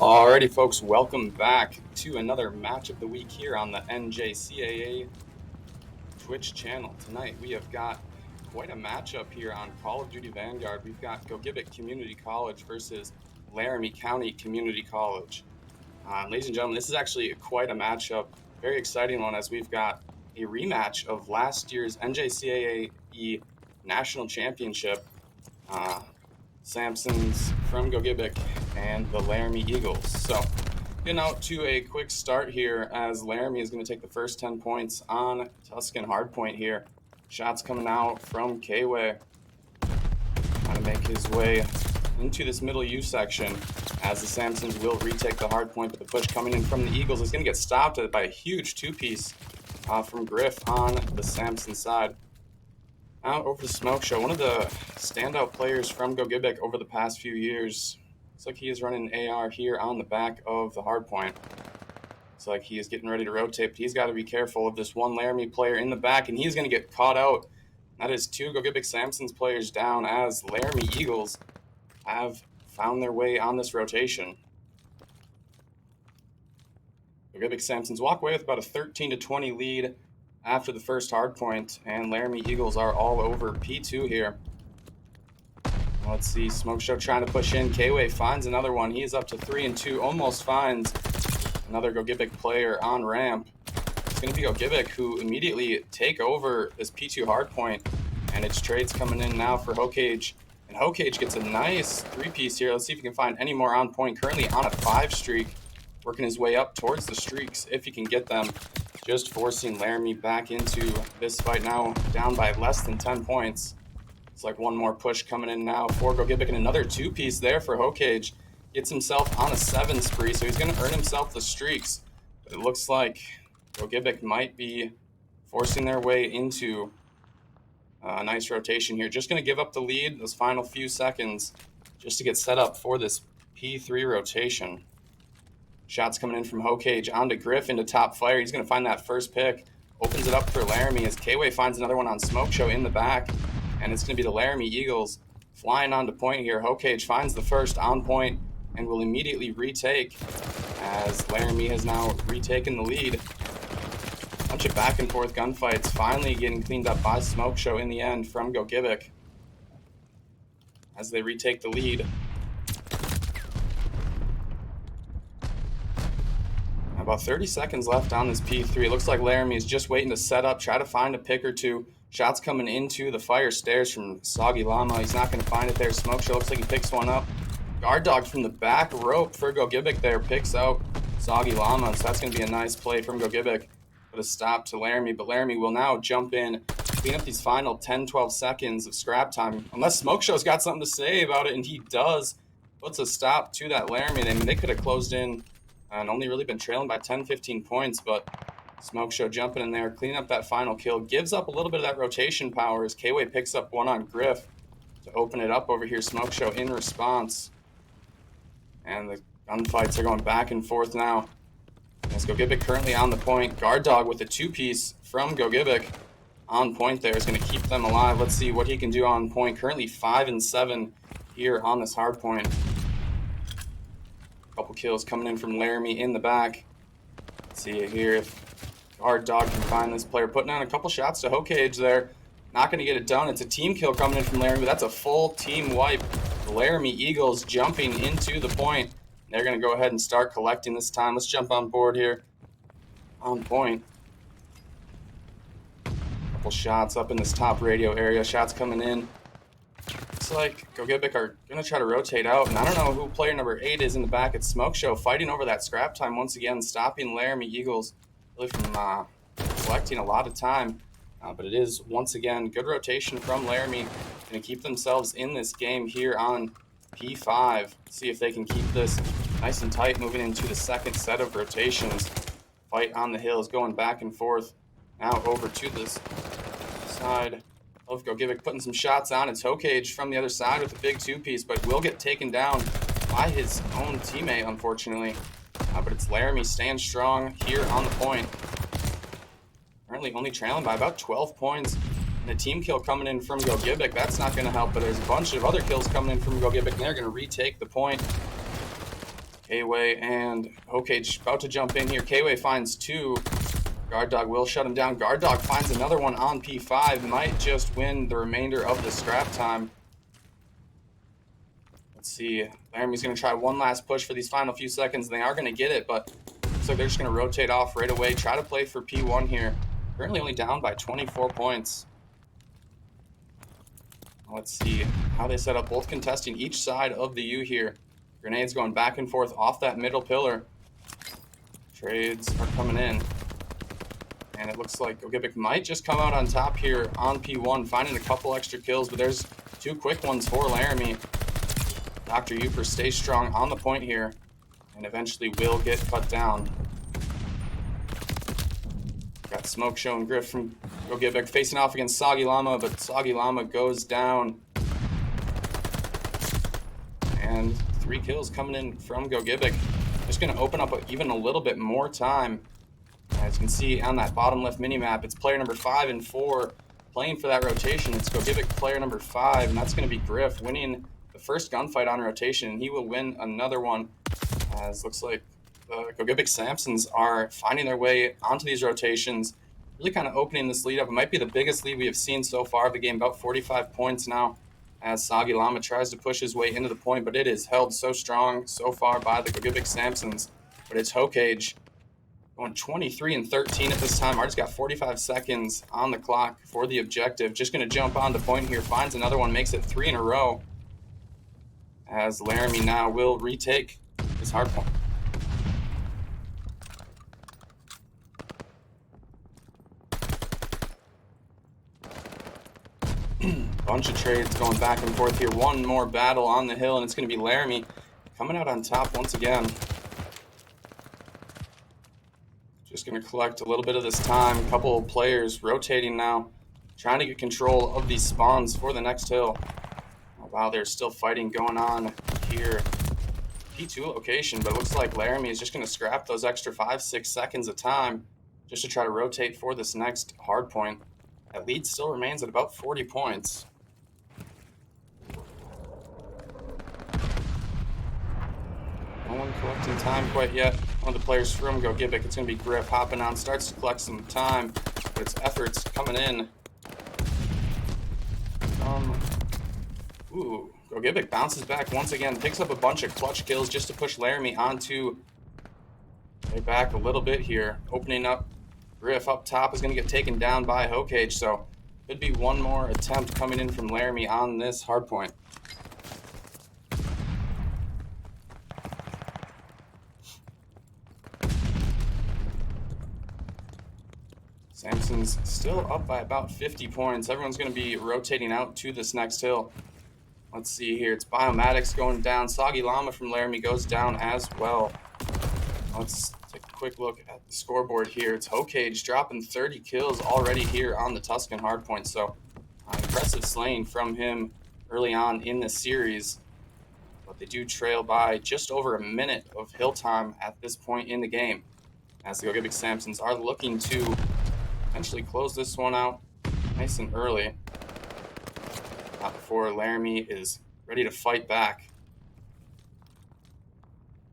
Alrighty, folks, welcome back to another match of the week here on the NJCAA Twitch channel. Tonight we have got quite a matchup here on Call of Duty Vanguard. We've got Gogebic Community College versus Laramie County Community College. Ladies and gentlemen, this is actually quite a matchup, very exciting one, as we've got a rematch of last year's NJCAAE National Championship. Samson's from Gogebic and the Laramie Eagles. So getting out to a quick start here, as Laramie is going to take the first 10 points on Tuscan Hardpoint here. Shots coming out from Kway. Trying to make his way into this middle U section, as the Samsons will retake the hardpoint, but the push coming in from the Eagles is going to get stopped by a huge two-piece from Griff on the Samson side. Now over to Smoke Show, one of the standout players from Gogebic over the past few years. Looks like he is running AR here on the back of the hardpoint. Looks like he is getting ready to rotate, but he's got to be careful of this one Laramie player in the back, and he's going to get caught out. That is two Gogebic Samsons players down, as Laramie Eagles have found their way on this rotation. Gogebic Samsons walk away with about a 13-20 lead after the first hardpoint, and Laramie Eagles are all over P2 here. Let's see, Smoke Show trying to push in. Kway finds another one. He is up to 3 and 2, almost finds another Gogebic player on ramp. It's going to be Gogebic who immediately take over this P2 hardpoint, and it's trades coming in now for Hokage. And Hokage gets a nice three-piece here. Let's see if he can find any more on point. Currently on a 5 streak, working his way up towards the streaks if he can get them. Just forcing Laramie back into this fight now, down by less than 10 points. It's like one more push coming in now for Gogebic, and another two-piece there for Hokage. Gets himself on a 7 spree, so he's going to earn himself the streaks. But it looks like Gogebic might be forcing their way into a nice rotation here. Just going to give up the lead those final few seconds just to get set up for this P3 rotation. Shots coming in from Hokage onto Griff into top fire. He's going to find that first pick. Opens it up for Laramie as Kway finds another one on Smoke Show in the back. And it's going to be the Laramie Eagles flying onto point here. Hokage finds the first on point and will immediately retake, as Laramie has now retaken the lead. Bunch of back and forth gunfights finally getting cleaned up by Smoke Show in the end from Gogebic as they retake the lead. About 30 seconds left on this P3. It looks like Laramie is just waiting to set up, try to find a pick or two. Shots coming into the fire stairs from Soggy Llama. He's not going to find it there. Smoke Show looks like he picks one up. Guard dog from the back rope for Gogebic there picks out Soggy Llama. So that's going to be a nice play from Gogebic. Put a stop to Laramie, but Laramie will now jump in, clean up these final 10-12 seconds of scrap time. Unless Smoke Show's got something to say about it, and he does. Puts a stop to that Laramie. They could have closed in and only really been trailing by 10-15 points, but Smoke Show jumping in there, cleaning up that final kill, gives up a little bit of that rotation power as Kway picks up one on Griff to open it up over here. Smoke Show in response, and the gunfights are going back and forth now. As Gogebic currently on the point, Guard Dog with a two-piece from Gogebic on point there is going to keep them alive. Let's see what he can do on point. Currently 5 and 7 here on this hard point. Couple kills coming in from Laramie in the back. Let's see here if Guard Dog can find this player. Putting on a couple shots to Hokage there. Not going to get it done. It's a team kill coming in from Laramie, but that's a full team wipe. The Laramie Eagles jumping into the point. They're going to go ahead and start collecting this time. Let's jump on board here. On point. Couple shots up in this top radio area. Shots coming in. Looks like Gogebic are going to try to rotate out, and I don't know who player number 8 is in the back at Smoke Show, fighting over that scrap time once again, stopping Laramie Eagles really from collecting a lot of time. But it is, once again, good rotation from Laramie. Going to keep themselves in this game here on P5. See if they can keep this nice and tight moving into the second set of rotations. Fight on the hills going back and forth. Now over to this side of Gogebic, putting some shots on. It's Hokage from the other side with a big two-piece, but will get taken down by his own teammate, unfortunately. But it's Laramie staying strong here on the point. Currently only trailing by about 12 points. And a team kill coming in from Gogebic. That's not going to help, but there's a bunch of other kills coming in from Gogebic, and they're going to retake the point. KAAE and Hokage about to jump in here. KAAE finds 2. Guard Dog will shut him down. Guard Dog finds another one on P5. Might just win the remainder of the scrap time. Let's see. Laramie's going to try one last push for these final few seconds. They are going to get it, but looks like they're just going to rotate off right away. Try to play for P1 here. Currently only down by 24 points. Let's see how they set up. Both contesting each side of the U here. Grenades going back and forth off that middle pillar. Trades are coming in. And it looks like Gogebic might just come out on top here on P1, finding a couple extra kills, but there's 2 quick ones for Laramie. Dr. Uper stays strong on the point here and eventually will get cut down. Got Smoke Show and Griff from Gogebic facing off against Soggy Llama, but Soggy Llama goes down. And 3 kills coming in from Gogebic. Just going to open up even a little bit more time. As you can see on that bottom left mini-map, it's player number 5 and 4 playing for that rotation. It's Gogebic player number 5, and that's going to be Griff winning the first gunfight on rotation, and he will win another one. As looks like the Gogebic Samsons are finding their way onto these rotations, really kind of opening this lead up. It might be the biggest lead we have seen so far of the game, about 45 points now, as Soggy Llama tries to push his way into the point, but it is held so strong so far by the Gogebic Samsons. But it's Hokage going 23 and 13 at this time. Art's got 45 seconds on the clock for the objective. Just going to jump on the point here, finds another one, makes it 3 in a row. As Laramie now will retake his hard point. Bunch of trades going back and forth here. One more battle on the hill, and it's going to be Laramie coming out on top once again. Just going to collect a little bit of this time. A couple of players rotating now, trying to get control of these spawns for the next hill. Wow, there's still fighting going on here. P2 location, but it looks like Laramie is just going to scrap those extra 5-6 seconds of time just to try to rotate for this next hard point. That lead still remains at about 40 points. No one collecting time quite yet. One of the players from Gogebic, it's going to be Griff, hopping on, starts to collect some time, but its efforts coming in. Gogebic bounces back once again, picks up a bunch of clutch kills just to push Laramie onto way back a little bit here. Opening up, Griff up top is going to get taken down by Hokage, so could be one more attempt coming in from Laramie on this hardpoint. Samson's still up by about 50 points. Everyone's going to be rotating out to this next hill. Let's see here. It's Biomatics going down. Soggy Llama from Laramie goes down as well. Let's take a quick look at the scoreboard here. It's Hokage dropping 30 kills already here on the Tuscan hardpoint. So impressive slaying from him early on in the series. But they do trail by just over a minute of hill time at this point in the game, as the Gogebic Samsons are looking to potentially close this one out nice and early. Not before Laramie is ready to fight back.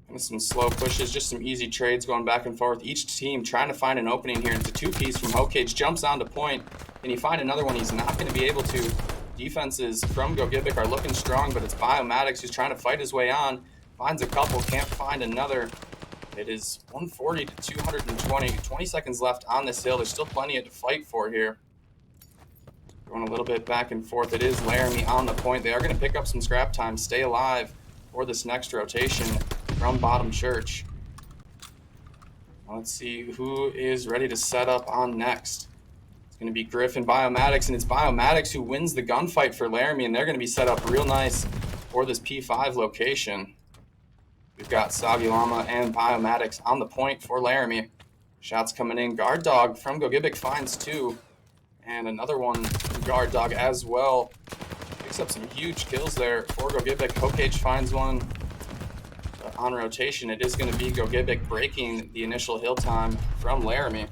And some slow pushes, just some easy trades going back and forth. Each team trying to find an opening here. It's a 2-piece from Hokage, jumps onto point. Can he find another one? He's not going to be able to. Defenses from Gogebic are looking strong, but it's Biomatics who's trying to fight his way on. Finds a couple, can't find another. It is 140 to 220. 20 seconds left on this hill. There's still plenty to fight for here. Going a little bit back and forth. It is Laramie on the point. They are going to pick up some scrap time, stay alive for this next rotation from Bottom Church. Let's see who is ready to set up on next. It's going to be Griff and Biomatics, and it's Biomatics who wins the gunfight for Laramie, and they're going to be set up real nice for this P5 location. We've got Soggy Llama and Biomatics on the point for Laramie. Shots coming in. Guard Dog from Gogebic finds 2. And another one from Guard Dog as well. Picks up some huge kills there for Gogebic. Hokage finds one. But on rotation, it is going to be Gogebic breaking the initial hill time from Laramie.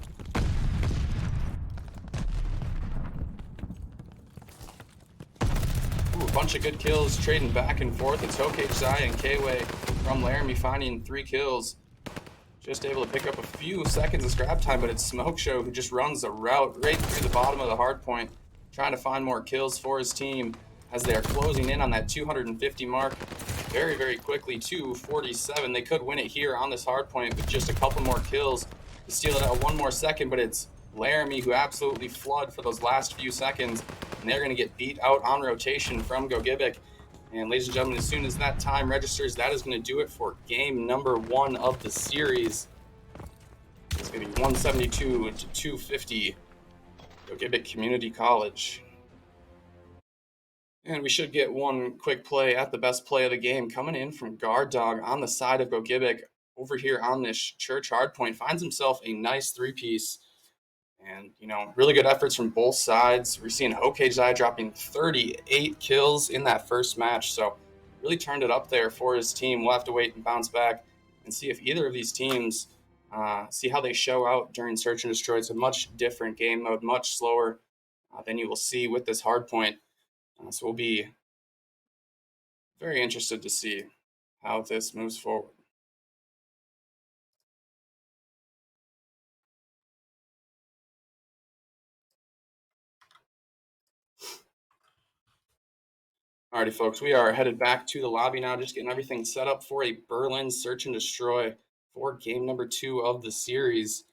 A bunch of good kills trading back and forth. It's Hokage, Zai, and KAAE from Laramie, finding 3 kills. Just able to pick up a few seconds of scrap time, but it's Smoke Show who just runs a route right through the bottom of the hard point, trying to find more kills for his team as they are closing in on that 250 mark very, very quickly to 47. They could win it here on this hard point with just a couple more kills to steal it out one more second, but it's Laramie who absolutely flood for those last few seconds, and they're going to get beat out on rotation from Gogebic. And ladies and gentlemen, as soon as that time registers, that is going to do it for game number 1 of the series. It's going to be 172 to 250, Gogebic Community College. And we should get one quick play at the best play of the game coming in from Guard Dog on the side of Gogebic over here on this church hardpoint. Finds himself a nice 3-piece. And, really good efforts from both sides. We're seeing Gogebic dropping 38 kills in that first match. So really turned it up there for his team. We'll have to wait and bounce back and see if either of these teams, see how they show out during Search and Destroy. It's a much different game mode, much slower than you will see with this hardpoint. So we'll be very interested to see how this moves forward. Alrighty, folks, we are headed back to the lobby now, just getting everything set up for a Berlin Search and Destroy for game number 2 of the series.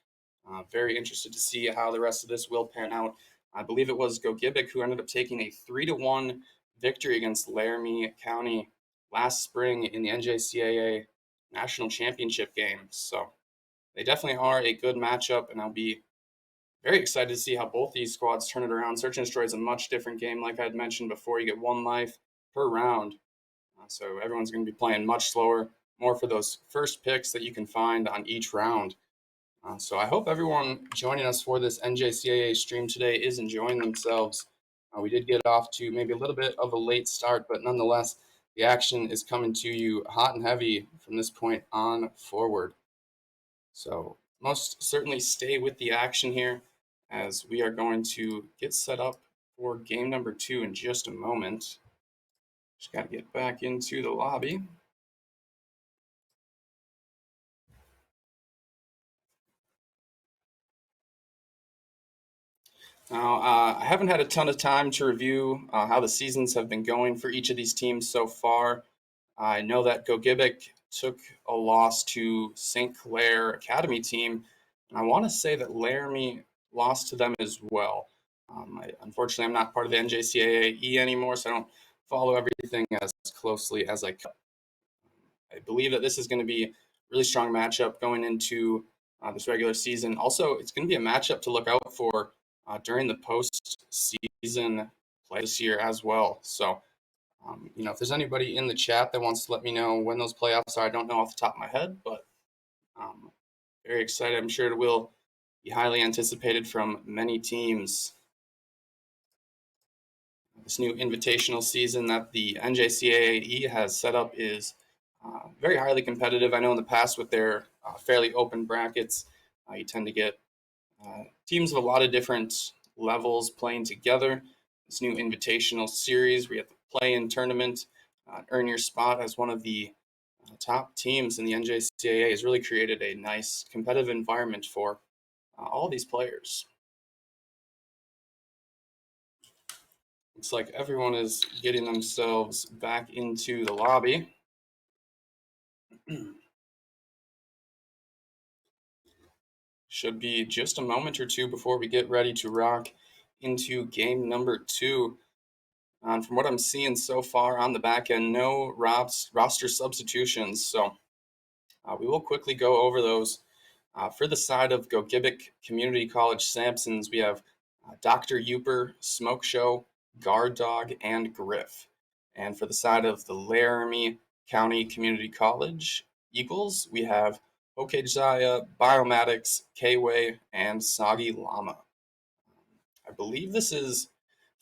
Very interested to see how the rest of this will pan out. I believe it was Gogebic who ended up taking a 3-1 victory against Laramie County last spring in the NJCAA National Championship game. So they definitely are a good matchup, and I'll be very excited to see how both these squads turn it around. Search and Destroy is a much different game, like I had mentioned before. You get 1 life per round. So everyone's going to be playing much slower, more for those first picks that you can find on each round. So I hope everyone joining us for this NJCAA stream today is enjoying themselves. We did get off to maybe a little bit of a late start, but nonetheless, the action is coming to you hot and heavy from this point on forward. So most certainly stay with the action here as we are going to get set up for game number 2 in just a moment. Just got to get back into the lobby. Now, I haven't had a ton of time to review how the seasons have been going for each of these teams so far. I know that Gogebic took a loss to St. Clair Academy team, and I want to say that Laramie lost to them as well. Unfortunately, I'm not part of the NJCAAE anymore, so I don't follow everything as closely as I could. I believe that this is going to be a really strong matchup going into this regular season. Also, it's going to be a matchup to look out for during the postseason play this year as well. So, if there's anybody in the chat that wants to let me know when those playoffs are, I don't know off the top of my head, but very excited. I'm sure it will be highly anticipated from many teams. This new invitational season that the NJCAAE has set up is very highly competitive. I know in the past with their fairly open brackets, you tend to get teams of a lot of different levels playing together. This new invitational series, we have the play-in tournament, earn your spot as one of the top teams in the NJCAA, has really created a nice competitive environment for all these players. Looks like everyone is getting themselves back into the lobby. Should be just a moment or two before we get ready to rock into game number 2. From what I'm seeing so far on the back end, no roster substitutions. So we will quickly go over those. For the side of Gogebic Community College Sampsons, we have Dr. Uper, Smoke Show, Guard Dog, and Griff. And for the side of the Laramie County Community College Eagles, we have Okejaya, Biomatics, K-Way, and Soggy Llama. I believe this is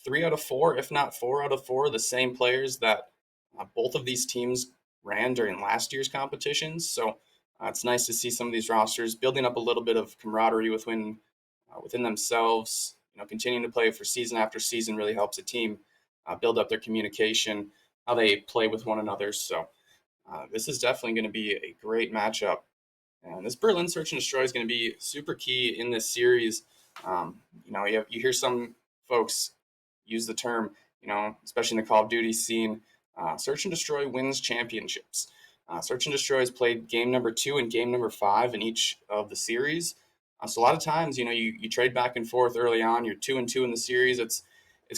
3 out of 4, if not 4 out of 4, the same players that both of these teams ran during last year's competitions. So it's nice to see some of these rosters building up a little bit of camaraderie within themselves. Continuing to play for season after season really helps a team build up their communication, how they play with one another. So This is definitely going to be a great matchup. And this Berlin Search and Destroy is going to be super key in this series. You hear some folks use the term, especially in the Call of Duty scene, Search and Destroy wins championships. Search and Destroy has played game number 2 and game number 5 in each of the series. So a lot of times, you trade back and forth early on. You're 2-2 in the series. It's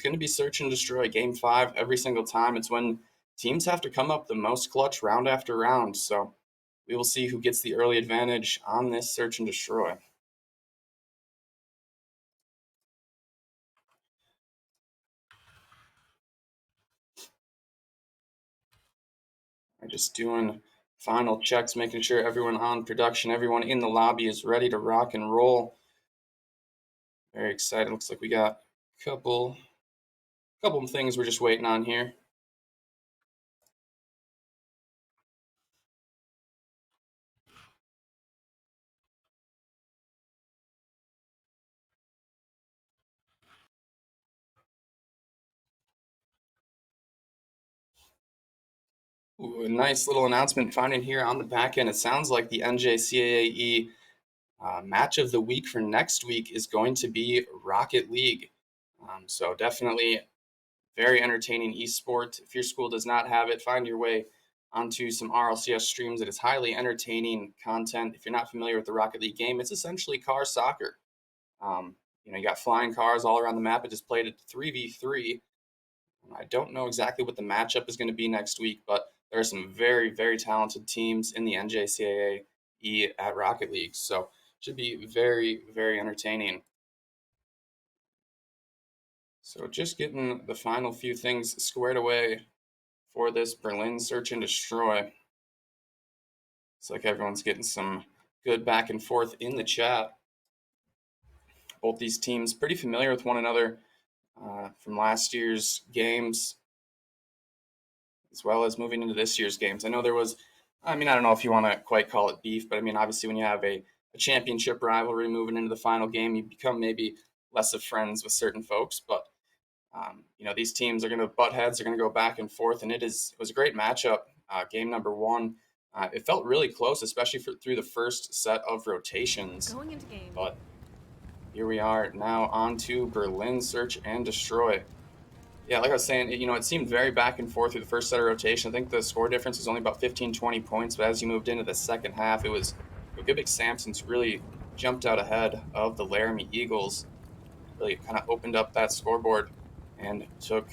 going to be Search and Destroy game 5 every single time. It's when teams have to come up the most clutch round after round. So we will see who gets the early advantage on this Search and Destroy. I'm just doing final checks, making sure everyone on production, everyone in the lobby is ready to rock and roll. Very excited. Looks like we got a couple of things we're just waiting on here. Ooh, a nice little announcement finding here on the back end. It sounds like the NJCAAE match of the week for next week is going to be Rocket League. So definitely very entertaining esport. If your school does not have it, find your way onto some RLCS streams. It is highly entertaining content. If you're not familiar with the Rocket League game, it's essentially car soccer. You got flying cars all around the map. It just played at 3v3. I don't know exactly what the matchup is going to be next week, but there are some very, very talented teams in the NJCAA at Rocket League. So it should be very, very entertaining. So just getting the final few things squared away for this Berlin Search and Destroy. It's like everyone's getting some good back and forth in the chat. Both these teams pretty familiar with one another from last year's games, as well as moving into this year's games. I know there was, I don't know if you want to quite call it beef, but obviously when you have a championship rivalry moving into the final game, you become maybe less of friends with certain folks. But these teams are going to butt heads. They're going to go back and forth, and it was a great matchup. Game number 1, it felt really close, especially through the first set of rotations. Going into game. But here we are now on to Berlin Search and Destroy. Yeah, like I was saying, it seemed very back and forth through the first set of rotation. I think the score difference was only about 15, 20 points, but as you moved into the second half, it was Gogebic Samsons really jumped out ahead of the Laramie Eagles, really kind of opened up that scoreboard and took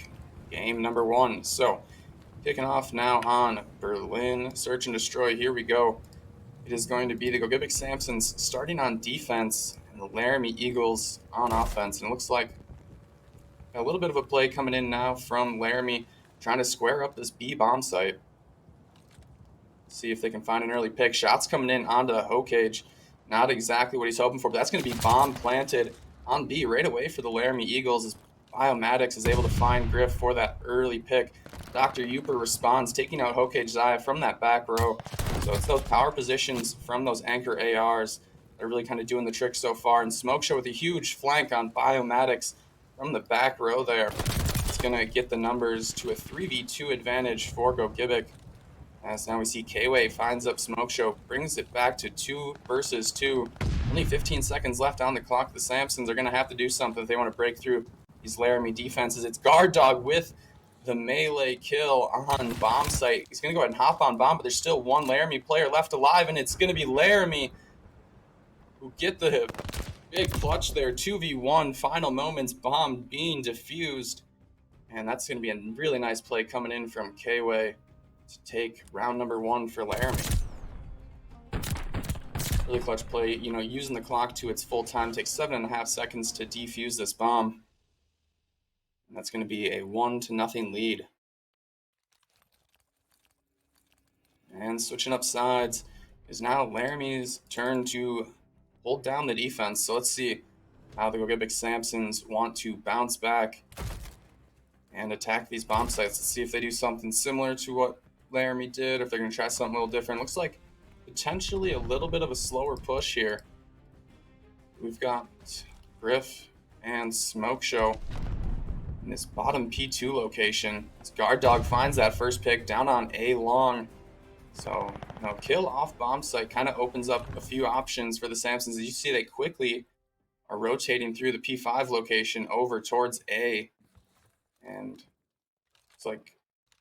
game number 1. So, kicking off now on Berlin Search and Destroy. Here we go. It is going to be the Gogebic Samsons starting on defense and the Laramie Eagles on offense. And it looks like a little bit of a play coming in now from Laramie, trying to square up this B bomb site. See if they can find an early pick. Shots coming in onto Hokage. Not exactly what he's hoping for, but that's going to be bomb planted on B right away for the Laramie Eagles as Biomatics is able to find Griff for that early pick. Dr. Uper responds, taking out Hokage Zaya from that back row. So it's those power positions from those anchor ARs that are really kind of doing the trick so far. And Smoke Show with a huge flank on Biomatics from the back row there. It's going to get the numbers to a 3v2 advantage for Gogebic. As now we see K-Way finds up Smoke Show, brings it back to 2 versus 2. Only 15 seconds left on the clock. The Samsons are going to have to do something if they want to break through these Laramie defenses. It's Guard Dog with the melee kill on bomb site. He's going to go ahead and hop on bomb, but there's still one Laramie player left alive, and it's going to be Laramie who get the big clutch there. 2v1, final moments, bomb being defused. And that's going to be a really nice play coming in from K-Way to take round number 1 for Laramie. Really clutch play, using the clock to its full time. Takes 7.5 seconds to defuse this bomb. And that's going to be a 1-0 lead. And switching up sides is now Laramie's turn to hold down the defense. So let's see how the Gogebic Samsons want to bounce back and attack these bomb sites. Let's see if they do something similar to what Laramie did, or if they're going to try something a little different. Looks like potentially a little bit of a slower push here. We've got Griff and Smoke Show in this bottom P2 location. As Guard Dog finds that first pick down on A long. So, kill off bomb site kind of opens up a few options for the Samsons. As you see, they quickly are rotating through the P5 location over towards A. And it's like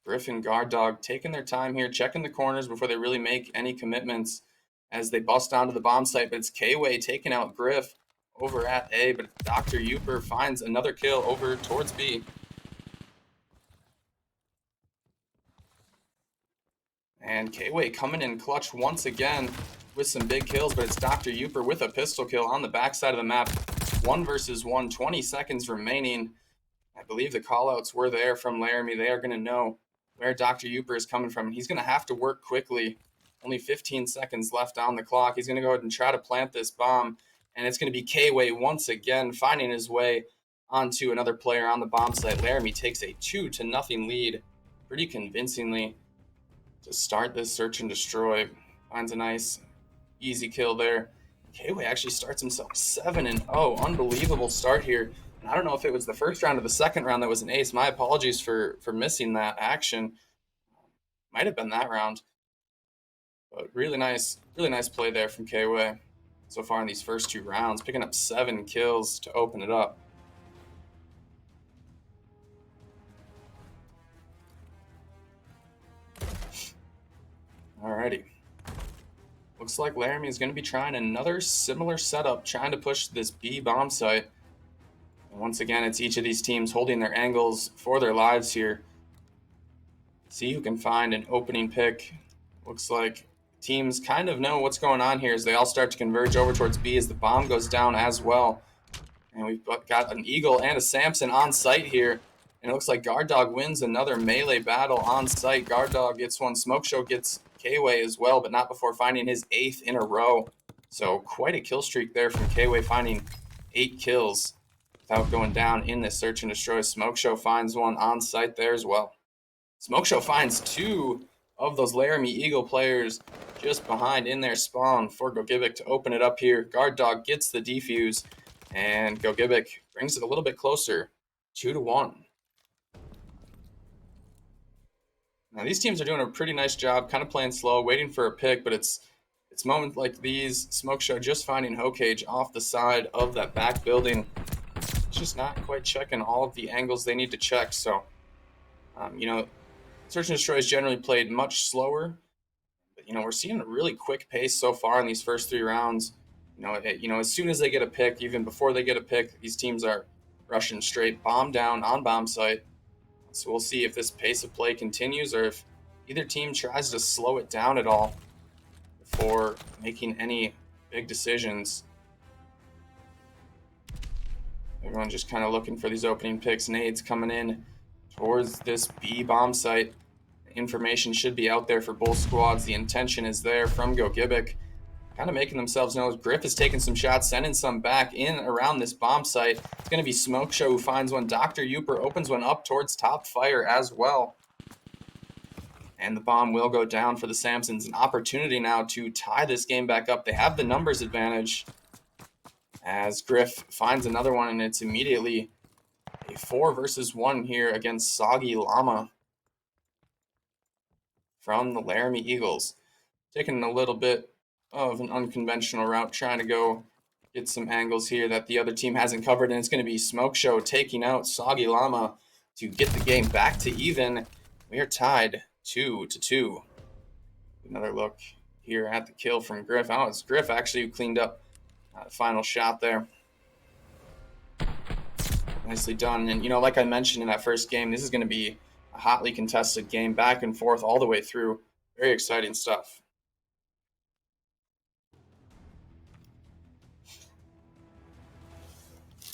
Griffin, Guard Dog taking their time here, checking the corners before they really make any commitments as they bust onto the bomb site. But it's K-Way taking out Griff over at A. But Dr. Uper finds another kill over towards B. And K-Way coming in clutch once again with some big kills, but it's Dr. Uper with a pistol kill on the backside of the map. 1 versus 1, 20 seconds remaining. I believe the callouts were there from Laramie. They are going to know where Dr. Uper is coming from. He's going to have to work quickly. Only 15 seconds left on the clock. He's going to go ahead and try to plant this bomb, and it's going to be K-Way once again finding his way onto another player on the bomb site. Laramie takes a 2-0 lead pretty convincingly to start this search and destroy. Finds a nice easy kill there. K-Way actually starts himself 7-0. Unbelievable start here. And I don't know if it was the first round or the second round that was an ace. My apologies for missing that action. Might have been that round. But really nice play there from K-Way so far in these first 2 rounds, picking up 7 kills to open it up. Alrighty. Looks like Laramie is going to be trying another similar setup, trying to push this B bomb site. And once again, it's each of these teams holding their angles for their lives here. See who can find an opening pick. Looks like teams kind of know what's going on here as they all start to converge over towards B as the bomb goes down as well. And we've got an Eagle and a Samson on site here. And it looks like Guard Dog wins another melee battle on site. Guard Dog gets one. Smoke Show gets K-Way as well, but not before finding his 8th in a row. So quite a kill streak there from K-Way, finding 8 kills without going down in this search and destroy. Smoke Show finds one on site there as well. Smoke Show finds 2 of those Laramie Eagle players just behind in their spawn for Gogebic to open it up here. Guard Dog gets the defuse, and Gogebic brings it a little bit closer, 2-1. Now these teams are doing a pretty nice job, kind of playing slow, waiting for a pick, but it's moments like these. Smoke Show just finding Hokage off the side of that back building. It's just not quite checking all of the angles they need to check. So, search and destroy is generally played much slower, but we're seeing a really quick pace so far in these first 3 rounds. As soon as they get a pick, even before they get a pick, these teams are rushing straight bomb down on bomb site. So we'll see if this pace of play continues or if either team tries to slow it down at all before making any big decisions. Everyone just kind of looking for these opening picks. Nades coming in towards this B bomb site. The information should be out there for both squads. The intention is there from Gogebic. Kind of making themselves known. Griff is taking some shots, sending some back in around this bomb site. It's going to be Smoke Show who finds one. Dr. Uper opens one up towards top fire as well. And the bomb will go down for the Samsons. An opportunity now to tie this game back up. They have the numbers advantage as Griff finds another one, and it's immediately a 4 versus 1 here against Soggy Llama from the Laramie Eagles. Taking a little bit of an unconventional route, trying to go get some angles here that the other team hasn't covered, and it's going to be Smoke Show taking out Soggy Llama to get the game back to even. We are tied 2-2. Another look here at the kill from Griff. Oh, it's Griff actually who cleaned up the final shot there. Nicely done. And like I mentioned in that first game, this is going to be a hotly contested game, back and forth all the way through. Very exciting stuff.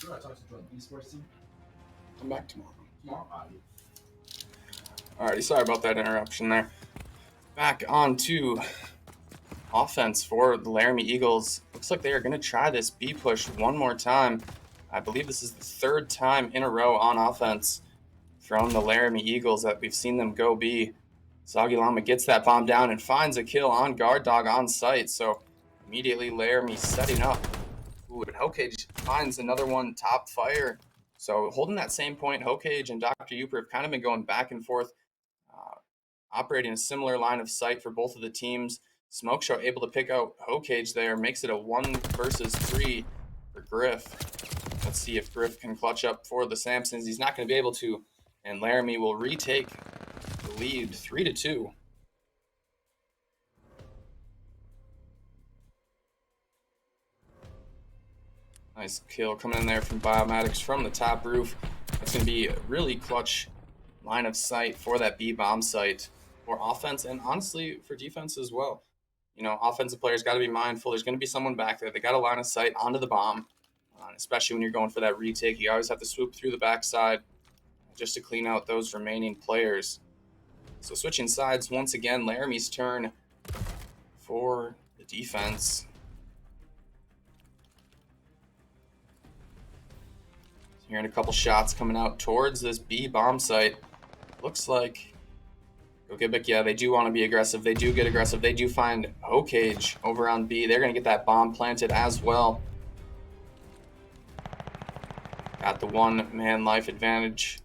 I talked to the esports team. Come back tomorrow. Tomorrow. Alrighty, sorry about that interruption there. Back on to offense for the Laramie Eagles. Looks like they are going to try this B push one more time. I believe this is the 3rd time in a row on offense from the Laramie Eagles that we've seen them go B. Soggy Llama gets that bomb down and finds a kill on Guard Dog on site. So immediately Laramie setting up. Ooh, and Hokage finds another one top fire. So holding that same point, Hokage and Dr. Uper have kind of been going back and forth operating a similar line of sight for both of the teams. Smoke Show able to pick out Gogebic there, makes it a 1 versus 3 for Griff. Let's see if Griff can clutch up for the Samsons. He's not going to be able to, and Laramie will retake the lead 3-2. Nice kill coming in there from Biomatics from the top roof. That's going to be a really clutch line of sight for that B bomb site for offense and honestly for defense as well. You know, offensive players got to be mindful. There's going to be someone back there. They got a line of sight onto the bomb, especially when you're going for that retake. You always have to swoop through the backside just to clean out those remaining players. So switching sides once again, Laramie's turn for the defense. Hearing a couple shots coming out towards this B bomb site. Looks like Gogebic, yeah, they do want to be aggressive. They do get aggressive. They do find Gogebic over on B. They're going to get that bomb planted as well. Got the 1-man life advantage.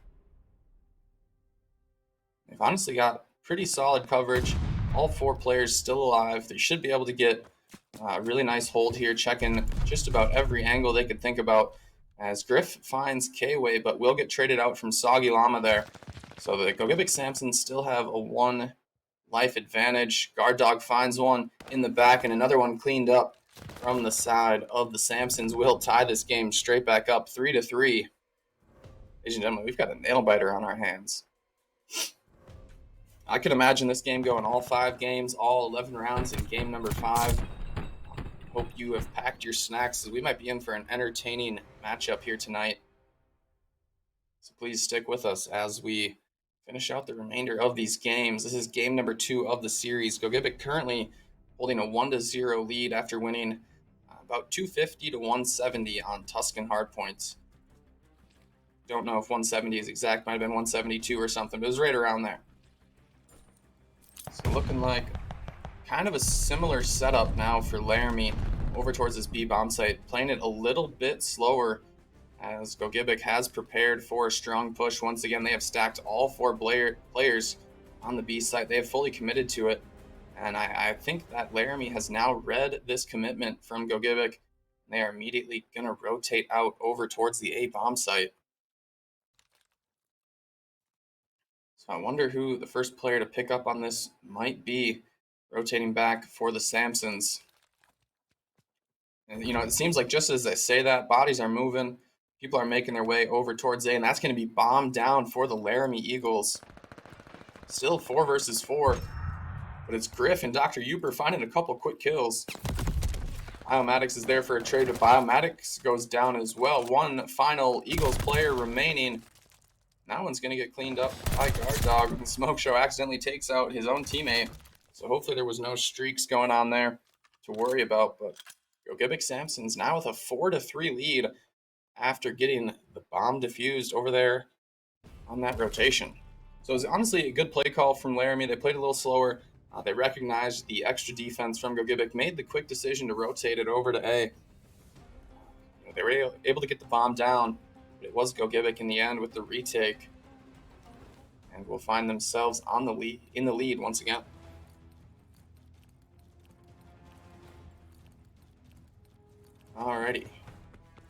They've honestly got pretty solid coverage. All 4 players still alive. They should be able to get a really nice hold here, checking just about every angle they could think about. As Griff finds K-Way, but will get traded out from Soggy Llama there. So the Gogebic Samsons still have a 1 life advantage. Guard Dog finds one in the back and another one cleaned up from the side of the Samsons. Will tie this game straight back up 3-3. Ladies and gentlemen, we've got a nail biter on our hands. I could imagine this game going all 5 games, all 11 rounds in game number 5. Hope you have packed your snacks, as we might be in for an entertaining matchup here tonight. So please stick with us as we finish out the remainder of these games. This is game number 2 of the series. Gogebic currently holding a 1-0 lead after winning about 250 to 170 on Tuscan hardpoints. Don't know if 170 is exact, might have been 172 or something, but it was right around there. So looking like kind of a similar setup now for Laramie over towards this B bomb site, playing it a little bit slower as Gogebic has prepared for a strong push. Once again, they have stacked all 4 players on the B site. They have fully committed to it, and I think that Laramie has now read this commitment from Gogebic. They are immediately going to rotate out over towards the A bomb site. So I wonder who the first player to pick up on this might be. Rotating back for the Samsons. And, you know, it seems like just as I say that, bodies are moving. People are making their way over towards A, and that's going to be bombed down for the Laramie Eagles. Still 4 versus 4, but it's Griff and Dr. Uper finding a couple quick kills. Biomatics is there for a trade, but Biomatics goes down as well. 1 final Eagles player remaining. That one's going to get cleaned up by Guard Dog, and Smoke Show accidentally takes out his own teammate. So hopefully there was no streaks going on there to worry about. But Gogebic Samsons now with a 4-3 lead after getting the bomb defused over there on that rotation. So it was honestly a good play call from Laramie. They played a little slower. They recognized the extra defense from Gogebic, made the quick decision to rotate it over to A. They were able to get the bomb down, but it was Gogebic in the end with the retake. And will find themselves on the lead, in the lead once again. Alrighty,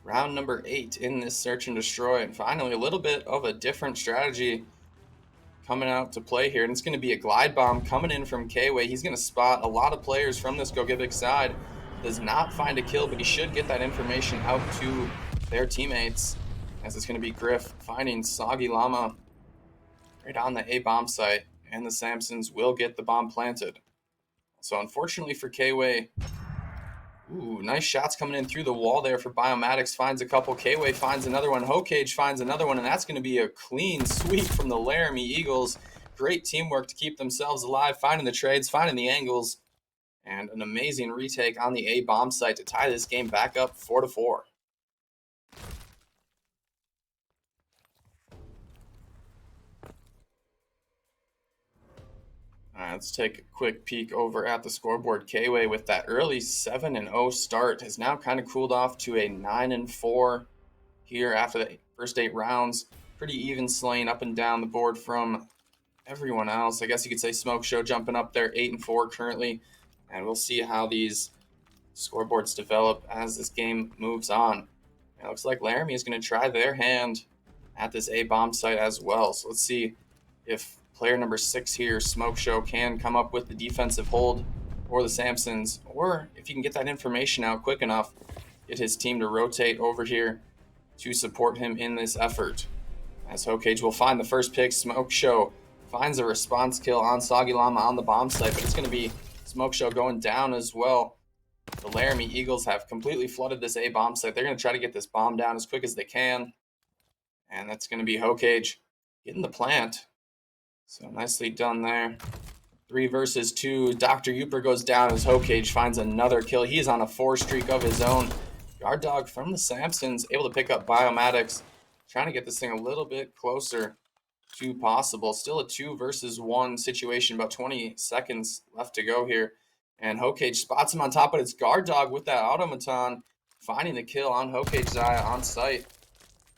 round number 8 in this search and destroy, and finally a little bit of a different strategy coming out to play here, and it's going to be a glide bomb coming in from K-Way. He's going to spot a lot of players from this Gogebic side. Does not find a kill, but he should get that information out to their teammates, as it's going to be Griff finding Soggy Llama right on the A bomb site, and the Samsons will get the bomb planted. So unfortunately for K-Way, ooh, nice shots coming in through the wall there for Biomatics. Finds a couple. K-Way finds another one. Gogebic finds another one, and that's going to be a clean sweep from the Laramie Eagles. Great teamwork to keep themselves alive, finding the trades, finding the angles, and an amazing retake on the A bomb site to tie this game back up 4-4. All right, let's take a quick peek over at the scoreboard. K-Way with that early 7-0 start has now kind of cooled off to a 9-4 here after the first 8 rounds. Pretty even slaying up and down the board from everyone else. I guess you could say Smoke Show jumping up there 8-4 currently, and we'll see how these scoreboards develop as this game moves on. It looks like Laramie is going to try their hand at this A bomb site as well. So let's see if player number 6 here, Smoke Show, can come up with the defensive hold for the Samsons, or if he can get that information out quick enough, get his team to rotate over here to support him in this effort. As Hokage will find the first pick, Smoke Show finds a response kill on Soggy Llama on the bomb site, but it's going to be Smoke Show going down as well. The Laramie Eagles have completely flooded this A bomb site. They're going to try to get this bomb down as quick as they can. And that's going to be Hokage getting the plant. So nicely done there. 3 versus 2. Dr. Uper goes down as Hokage finds another kill. He is on a 4 streak of his own. Guard Dog from the Samsons able to pick up Biomatics. Trying to get this thing a little bit closer to possible. Still a 2 versus 1 situation. About 20 seconds left to go here. And Hokage spots him on top, but it's Guard Dog with that automaton finding the kill on Hokage Zaya on site.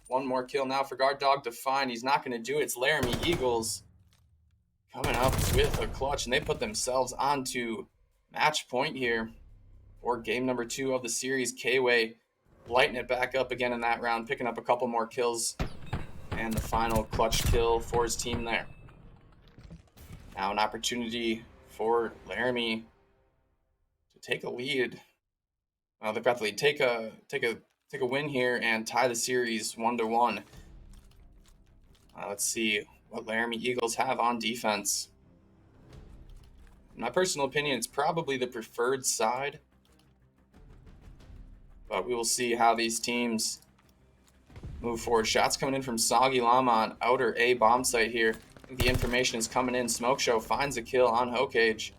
1 more kill now for Guard Dog to find. He's not going to do it. It's Laramie Eagles coming up with a clutch, and they put themselves onto match point here for game number 2 of the series. Kway lighting it back up again in that round, picking up a couple more kills, and the final clutch kill for his team there. Now an opportunity for Laramie to take a lead. They've got the lead. Take a win here and tie the series 1-1. Let's see what Laramie Eagles have on defense. In my personal opinion, it's probably the preferred side, but we will see how these teams move forward. Shots coming in from Soggy Llama on outer A bomb site here. I think the information is coming in. Smoke Show finds a kill on Hokage.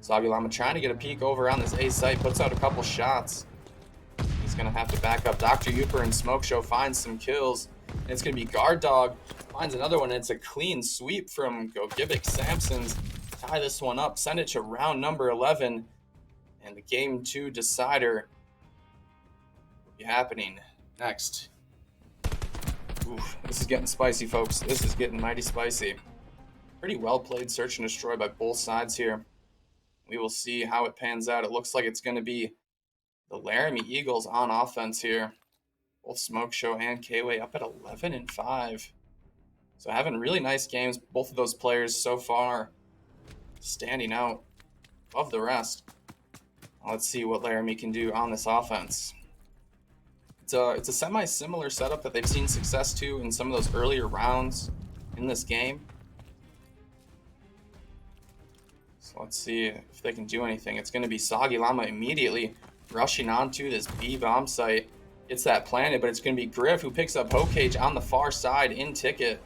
Soggy Llama trying to get a peek over on this A site, puts out a couple shots. He's going to have to back up. Dr. Uper and Smoke Show finds some kills. And it's going to be Guard Dog finds another one, and it's a clean sweep from Gogebic Samsons. Tie this one up, send it to round number 11, and the game 2 decider will be happening next. Oof, this is getting spicy, folks. This is getting mighty spicy. Pretty well played search and destroy by both sides here. We will see how it pans out. It looks like it's going to be the Laramie Eagles on offense here. Both Smoke Show and Kway up at 11-5. So having really nice games. Both of those players so far standing out above the rest. Let's see what Laramie can do on this offense. It's a semi-similar setup that they've seen success to in some of those earlier rounds in this game. So let's see if they can do anything. It's going to be Soggy Llama immediately rushing onto this B bomb site. It's that planted, but it's going to be Griff who picks up Hokage on the far side in ticket.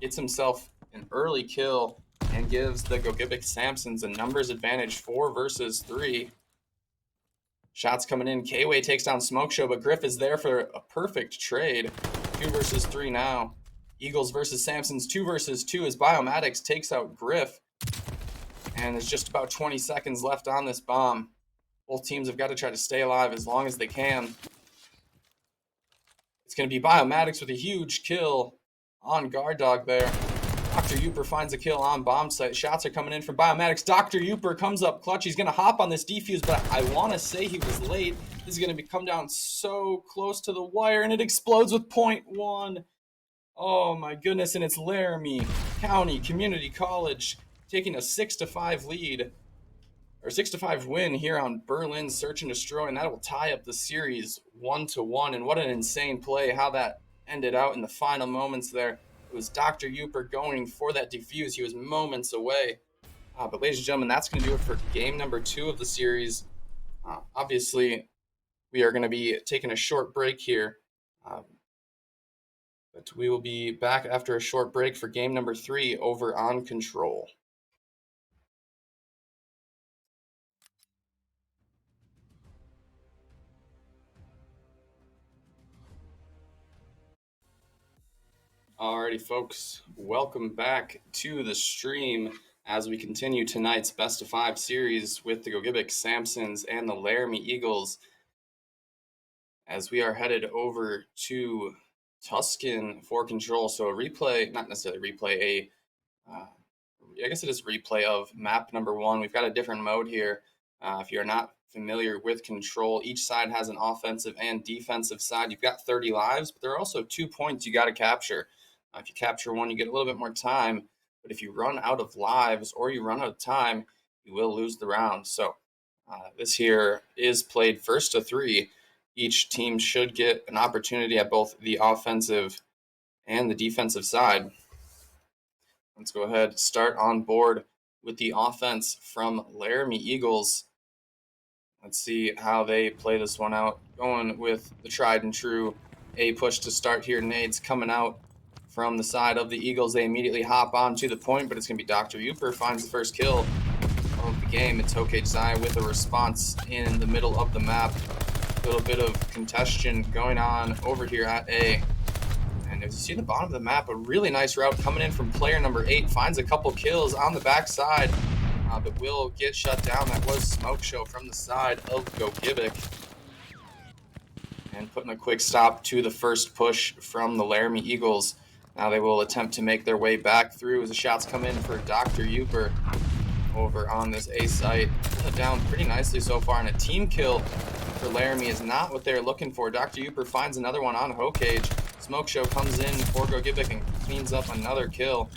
Gets himself an early kill and gives the Gogebic Samsons a numbers advantage 4 versus 3. Shots coming in. Kway takes down Smoke Show, but Griff is there for a perfect trade. 2 versus 3 now. Eagles versus Samsons 2 versus 2 as Biomatics takes out Griff. And there's just about 20 seconds left on this bomb. Both teams have got to try to stay alive as long as they can. It's going to be Biomatics with a huge kill on Guard Dog there. Dr. Uper finds a kill on bomb site. Shots are coming in from Biomatics. Dr. Uper comes up clutch. He's going to hop on this defuse, but I want to say he was late. This is going to come down so close to the wire, and it explodes with .1. Oh my goodness, and it's Laramie County Community College taking a 6-5 lead, or 6-5 win here on Berlin Search and Destroy, and that will tie up the series 1-1. And what an insane play, how that ended out in the final moments there. It was Dr. Uper going for that defuse. He was moments away. But ladies and gentlemen, that's going to do it for game number 2 of the series. Obviously, we are going to be taking a short break here. But we will be back after a short break for game number 3 over on Control. Alrighty, folks, welcome back to the stream as we continue tonight's best of 5 series with the Gogebic Samsons and the Laramie Eagles, as we are headed over to Tuscan for Control. So a replay, not necessarily replay, a I guess it is replay of map number 1. We've got a different mode here. If you're not familiar with Control, each side has an offensive and defensive side. You've got 30 lives, but there are also 2 points you got to capture. If you capture one, you get a little bit more time, but if you run out of lives or you run out of time, you will lose the round. So this here is played first to 3. Each team should get an opportunity at both the offensive and the defensive side. Let's go ahead, start on board with the offense from Laramie Eagles. Let's see how they play this one out. Going with the tried and true A push to start here. Nades coming out from the side of the Eagles. They immediately hop on to the point, but it's going to be Dr. Uper finds the first kill of the game. It's Gogebic with a response in the middle of the map. A little bit of congestion going on over here at A. And as you see at the bottom of the map, a really nice route coming in from player number 8. Finds a couple kills on the backside, but will get shut down. That was Smoke Show from the side of Gogebic. And putting a quick stop to the first push from the Laramie Eagles. Now they will attempt to make their way back through as the shots come in for Dr. Uper over on this A site. Put it down pretty nicely so far, and a team kill for Laramie is not what they're looking for. Dr. Uper finds another one on Hokage. Smoke Show comes in for Gogebic and cleans up another kill.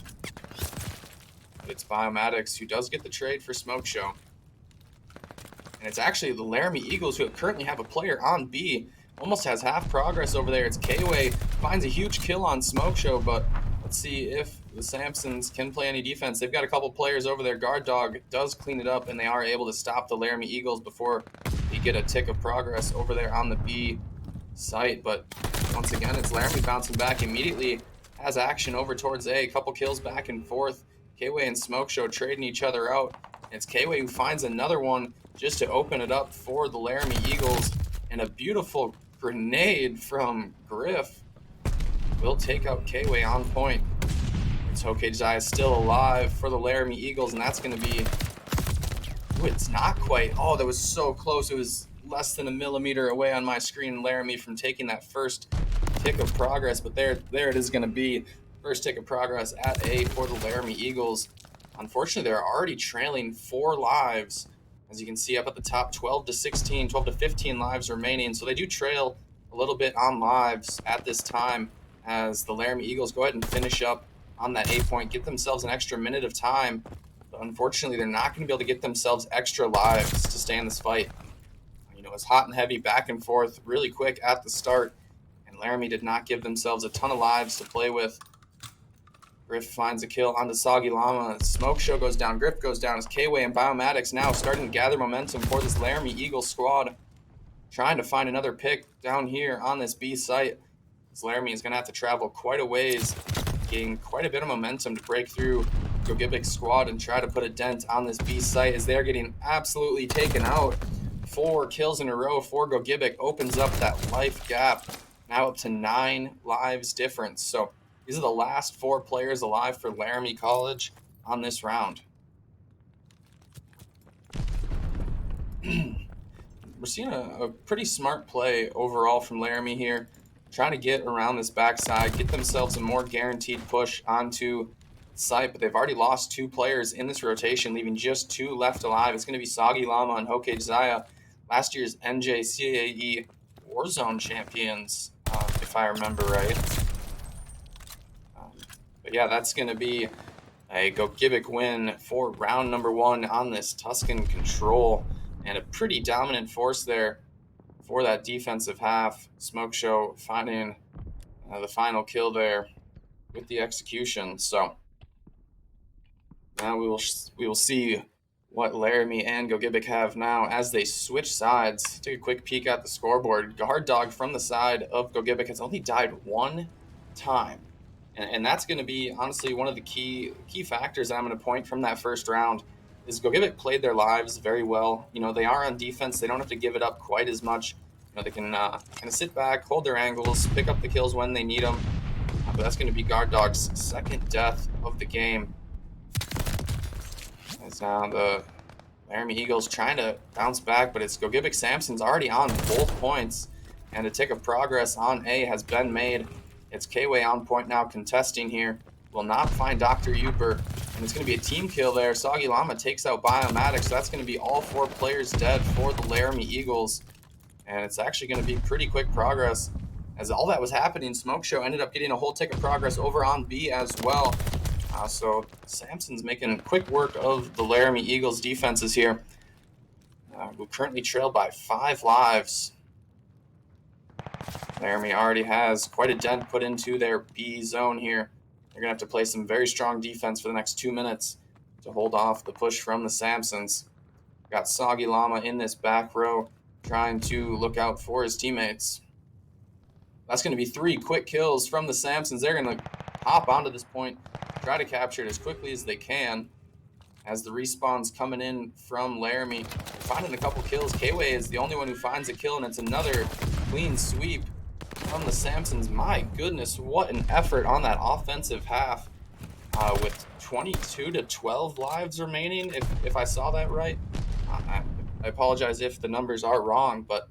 But it's Biomatics who does get the trade for Smoke Show. And it's actually the Laramie Eagles who currently have a player on B. Almost has half progress over there. It's Kway, finds a huge kill on Smoke Show, but let's see if the Samsons can play any defense. They've got a couple players over there. Guard Dog does clean it up, and they are able to stop the Laramie Eagles before they get a tick of progress over there on the B site. But once again, it's Laramie bouncing back immediately, has action over towards A. A couple kills back and forth. Kway and Smoke Show trading each other out. And it's Kway who finds another one just to open it up for the Laramie Eagles. And a beautiful grenade from Griff will take out Kway on point. It's Hokage still alive for the Laramie Eagles, and that's going to be... Ooh, it's not quite. Oh, that was so close. It was less than a millimeter away on my screen, Laramie, from taking that first tick of progress. But there it is going to be. First tick of progress at A for the Laramie Eagles. Unfortunately, they're already trailing 4 lives. As you can see up at the top, 12 to 16, 12 to 15 lives remaining. So they do trail a little bit on lives at this time as the Laramie Eagles go ahead and finish up on that A point, get themselves an extra minute of time. But unfortunately, they're not going to be able to get themselves extra lives to stay in this fight. You know, it's hot and heavy back and forth really quick at the start, and Laramie did not give themselves a ton of lives to play with. Griff finds a kill onto Soggy Llama. Smoke Show goes down. Griff goes down as Kway and Biomatics now starting to gather momentum for this Laramie Eagle squad. Trying to find another pick down here on this B site. This Laramie is going to have to travel quite a ways, gain quite a bit of momentum to break through Gogebic's squad and try to put a dent on this B site as they're getting absolutely taken out. 4 kills in a row for Gogebic opens up that life gap, now up to 9 lives difference. So these are the last 4 players alive for Laramie College on this round. We're seeing a pretty smart play overall from Laramie here, trying to get around this backside, get themselves a more guaranteed push onto the site, but they've already lost 2 players in this rotation, leaving just 2 left alive. It's going to be Soggy Llama and Hokage Zaya, last year's NJCAAE Warzone champions, if I remember right. But yeah, that's going to be a Gogebic win for round number 1 on this Tuscan Control, and a pretty dominant force there for that defensive half. Smoke Show finding the final kill there with the execution. So now we will see what Laramie and Gogebic have now as they switch sides. Take a quick peek at the scoreboard. Guard Dog from the side of Gogebic has only died 1 time. And that's going to be, honestly, one of the key factors that I'm going to point from that first round is Gogebic played their lives very well. You know, they are on defense. They don't have to give it up quite as much. You know, they can kind of sit back, hold their angles, pick up the kills when they need them. But that's going to be Guard Dog's second death of the game. As now the Laramie Eagles trying to bounce back, but it's Gogebic Samson's already on both points. And a tick of progress on A has been made. It's Kway on point now, contesting here. Will not find Dr. Uper. And it's going to be a team kill there. Soggy Llama takes out Biomatic, so that's going to be all 4 players dead for the Laramie Eagles. And it's actually going to be pretty quick progress. As all that was happening, Smoke Show ended up getting a whole tick of progress over on B as well. So Samson's making quick work of the Laramie Eagles defenses here, who currently trail by 5 lives. Laramie already has quite a dent put into their B zone here. They're going to have to play some very strong defense for the next 2 minutes to hold off the push from the Samsons. Got Soggy Llama in this back row trying to look out for his teammates. That's going to be 3 quick kills from the Samsons. They're going to hop onto this point, try to capture it as quickly as they can. As the respawn's coming in from Laramie, finding a couple kills. Kway is the only one who finds a kill, and it's another clean sweep from the Samsons. My goodness, what an effort on that offensive half, with 22 to 12 lives remaining, if I saw that right. I apologize if the numbers are wrong, but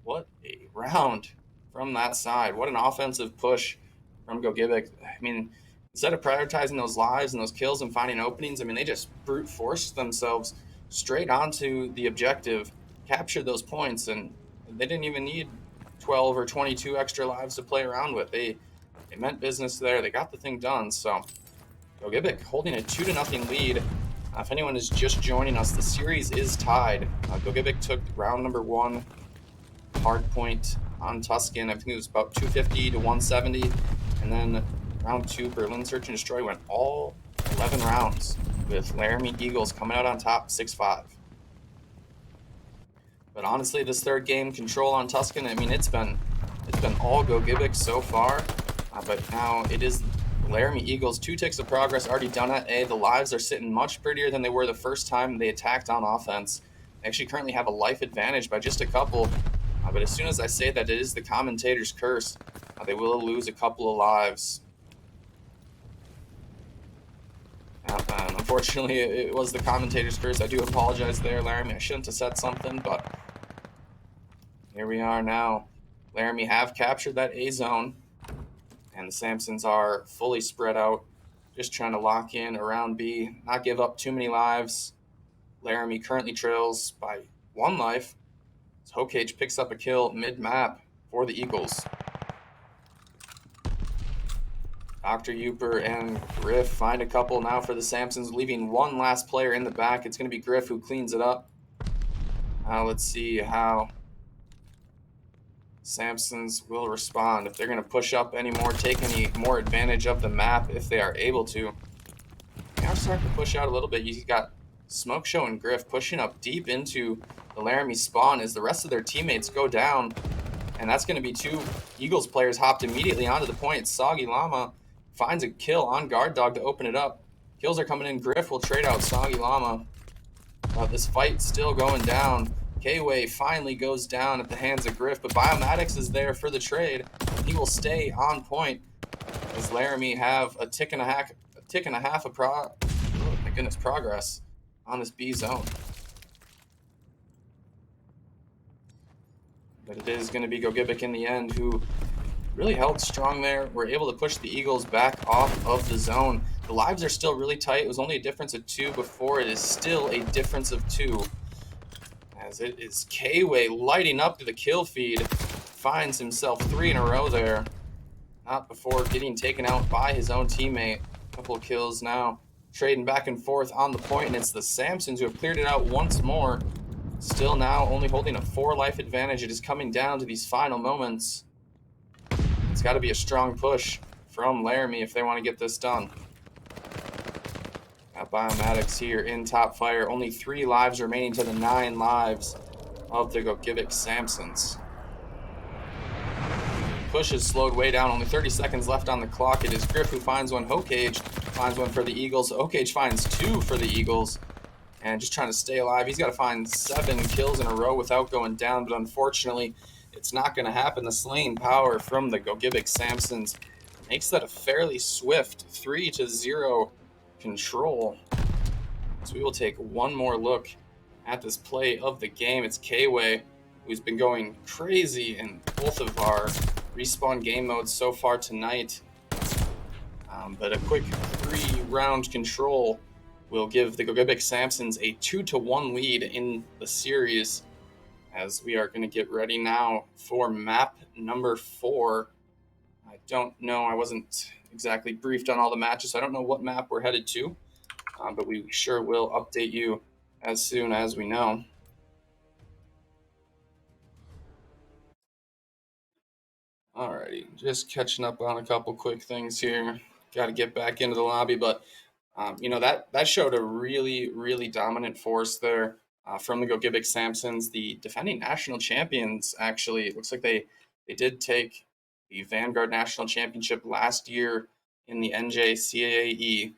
what a round from that side. What an offensive push from Gogebic. I mean, instead of prioritizing those lives and those kills and finding openings, I mean, they just brute forced themselves straight onto the objective, captured those points, and they didn't even need 12 or 22 extra lives to play around with. They meant business there. They got the thing done. So Gogebic holding a 2-0 lead. If anyone is just joining us, the series is tied. Gogebic took round number 1 hard point on Tuscan. I think it was about 250 to 170, and then round 2, Berlin Search and Destroy went all 11 rounds with Laramie Eagles coming out on top 6-5. But honestly, this third game, control on Tuscan, I mean, it's been all Gogebic so far, but now it is Laramie Eagles. 2 ticks of progress already done at A. The lives are sitting much prettier than they were the first time they attacked on offense. They actually currently have a life advantage by just a couple, but as soon as I say that it is the commentator's curse, they will lose a couple of lives. Unfortunately, it was the commentator's curse. I do apologize there, Laramie. I shouldn't have said something, but here we are now. Laramie have captured that A zone, and the Samsons are fully spread out, just trying to lock in around B, not give up too many lives. Laramie currently trails by 1 life. Hokage picks up a kill mid-map for the Eagles. Dr. Uper and Griff find a couple now for the Samsons, leaving 1 last player in the back. It's going to be Griff who cleans it up. Let's see how Samsons will respond. If they're going to push up anymore, take any more advantage of the map if they are able to. They are starting to push out a little bit. You've got Smoke Show and Griff pushing up deep into the Laramie spawn as the rest of their teammates go down. And that's going to be 2 Eagles players hopped immediately onto the point. Soggy Llama finds a kill on Guard Dog to open it up. Kills are coming in. Griff will trade out Soggy Llama. This fight still going down. Kway finally goes down at the hands of Griff, but Biomatics is there for the trade. He will stay on point as Laramie have a tick and a half of progress on this B zone. But it is going to be Gogebic in the end who really held strong there. We're able to push the Eagles back off of the zone. The lives are still really tight. It was only a difference of 2 before. It is still a difference of 2. As it is Kway lighting up to the kill feed. Finds himself 3 in a row there. Not before getting taken out by his own teammate. A couple of kills now. Trading back and forth on the point, and it's the Samsons who have cleared it out once more. Still now only holding a 4 life advantage. It is coming down to these final moments. It's got to be a strong push from Laramie if they want to get this done. Got Biomatics here in top fire. Only 3 lives remaining to the 9 lives of the Gogebic Samsons. Push is slowed way down. Only 30 seconds left on the clock. It is Griff who finds one. Hokage finds one for the Eagles. Hokage finds 2 for the Eagles. And just trying to stay alive. He's got to find 7 kills in a row without going down. But unfortunately, it's not going to happen. The slaying power from the Gogebic Samsons makes that a fairly swift 3-0 control. So we will take one more look at this play of the game. It's Kway who's been going crazy in both of our respawn game modes so far tonight. But a quick 3 round control will give the Gogebic Samsons a 2-1 lead in the series, as we are going to get ready now for map number 4. I don't know, I wasn't exactly briefed on all the matches, so I don't know what map we're headed to, but we sure will update you as soon as we know. Alrighty, just catching up on a couple quick things here. Got to get back into the lobby, but you know, that showed a really dominant force there from the Gogebic Samsons, the defending national champions. Actually, it looks like they did take the Vanguard National Championship last year in the NJCAAE.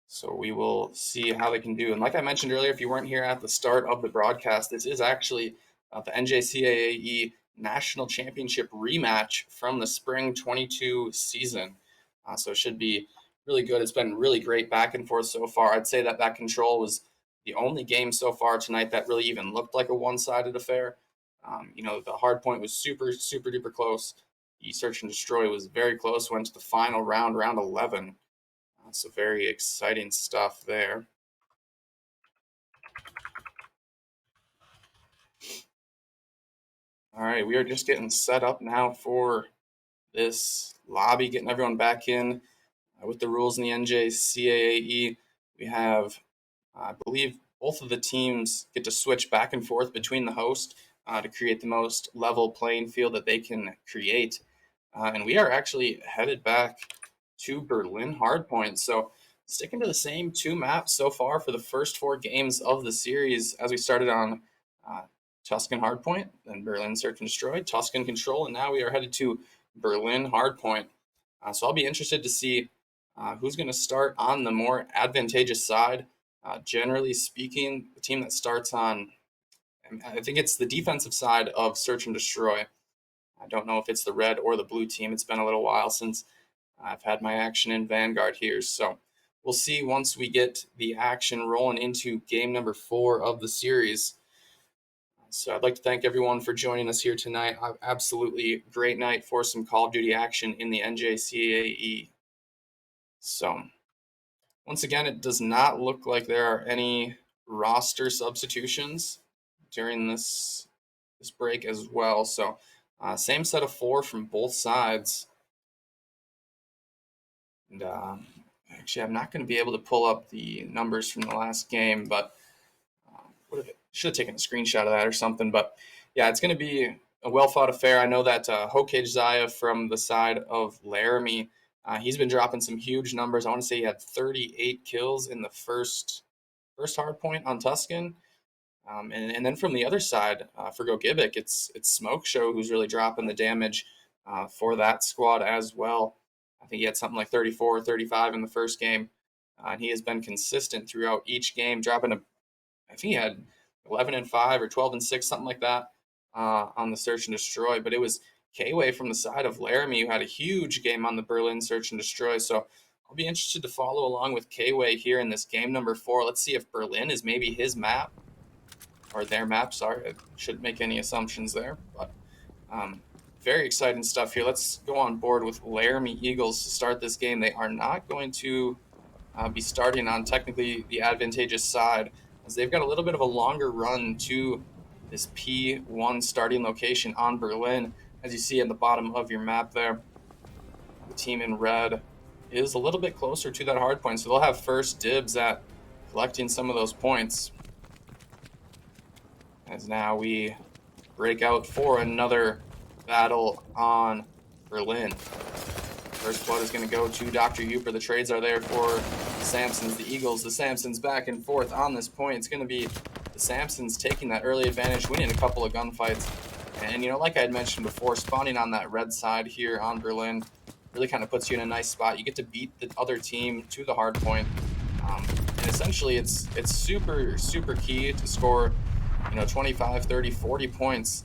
So we will see how they can do. And like I mentioned earlier, if you weren't here at the start of the broadcast, this is actually the NJCAAE National Championship rematch from the Spring 22 season. So it should be really good. It's been really great back and forth so far. I'd say that control was the only game so far tonight that really even looked like a one-sided affair. You know, the hard point was super duper close. The search and destroy was very close, went to the final round, round 11. So very exciting stuff there. All right, we are just getting set up now for this lobby, getting everyone back in with the rules in the NJCAAE. We have, I believe, both of the teams get to switch back and forth between the host to create the most level playing field that they can create. And we are actually headed back to Berlin Hardpoint. So sticking to the same 2 maps so far for the first 4 games of the series, as we started on Tuscan Hardpoint, then Berlin Search and Destroy, Tuscan Control, and now we are headed to Berlin Hardpoint. So I'll be interested to see who's going to start on the more advantageous side. Generally speaking, the team that starts on, I think it's the defensive side of Search and Destroy. I don't know if it's the red or the blue team. It's been a little while since I've had my action in Vanguard here. So we'll see once we get the action rolling into game number 4 of the series. So I'd like to thank everyone for joining us here tonight. Absolutely great night for some Call of Duty action in the NJCAAE. So once again, it does not look like there are any roster substitutions during this break as well. So same set of 4 from both sides. And actually, I'm not going to be able to pull up the numbers from the last game, but should have taken a screenshot of that or something. But yeah, it's going to be a well-fought affair. I know that Hokage Zaya from the side of Laramie, he's been dropping some huge numbers. I want to say he had 38 kills in the first hard point on Tuscan. And then from the other side, for Gogebic, it's Smoke Show who's really dropping the damage for that squad as well. I think he had something like 34 or 35 in the first game. And he has been consistent throughout each game, dropping I think he had 11-5 or 12-6, something like that on the Search and Destroy. But it was Kway from the side of Laramie who had a huge game on the Berlin Search and Destroy. So I'll be interested to follow along with Kway here in this game number 4. Let's see if Berlin is maybe his map. Or their map, sorry. I shouldn't make any assumptions there. But very exciting stuff here. Let's go on board with Laramie Eagles to start this game. They are not going to be starting on technically the advantageous side, as they've got a little bit of a longer run to this P1 starting location on Berlin. As you see at the bottom of your map there, the team in red is a little bit closer to that hard point, so they'll have first dibs at collecting some of those points. As now we break out for another battle on Berlin. First blood is going to go to Dr. Uper. The trades are there for the Samsons, the Eagles. The Samsons back and forth on this point. It's going to be the Samsons taking that early advantage, winning a couple of gunfights. And, you know, like I had mentioned before, spawning on that red side here on Berlin really kind of puts you in a nice spot. You get to beat the other team to the hard point. And essentially, it's super key to score, you know, 25, 30, 40 points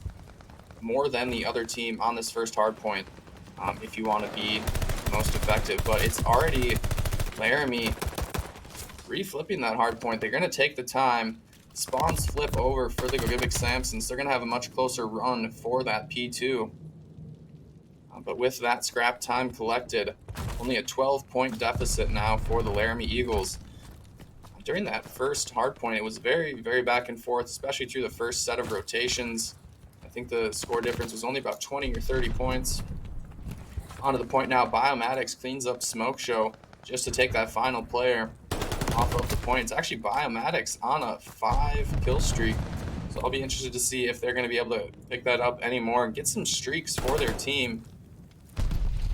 more than the other team on this first hard point if you want to be most effective. But it's already Laramie reflipping that hard point. They're going to take the time. Spawns flip over for the Gogebic Samsons. They're going to have a much closer run for that P2. But with that scrap time collected, Only a 12-point deficit now for the Laramie Eagles. During that first hard point, it was very, very back and forth, especially through the first set of rotations. I think the score difference was only about 20 or 30 points. Onto the point now, Biomatics cleans up Smoke Show just to take that final player off of the point. It's actually Biomatics on a 5-kill streak. So I'll be interested to see if they're going to be able to pick that up anymore and get some streaks for their team.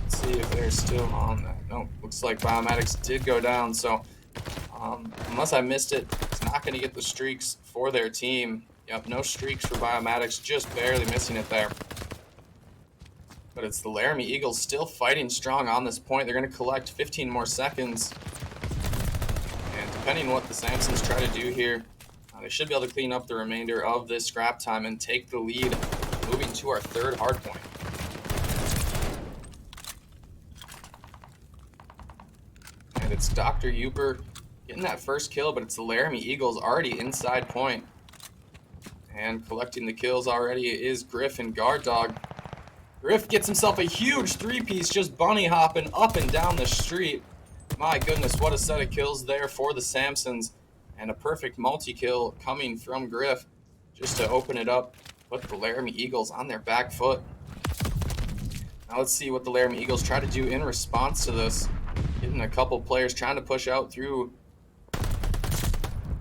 Let's see if they're still on that. No, looks like Biomatics did go down. So unless I missed it, it's not going to get the streaks for their team. Yep, no streaks for Biomatics, just barely missing it there. But it's the Laramie Eagles still fighting strong on this point. They're going to collect 15 more seconds. And depending on what the Samsons try to do here, they should be able to clean up the remainder of this scrap time and take the lead, moving to our third hard point. And it's Dr. Uper getting that first kill, but it's the Laramie Eagles already inside point. And collecting the kills already is Griff and Guard Dog. Griff gets himself a huge 3-piece, just bunny hopping up and down the street. My goodness, what a set of kills there for the Samsons. And a perfect multi-kill coming from Griff just to open it up, put the Laramie Eagles on their back foot. Now let's see what the Laramie Eagles try to do in response to this. Getting a couple players trying to push out through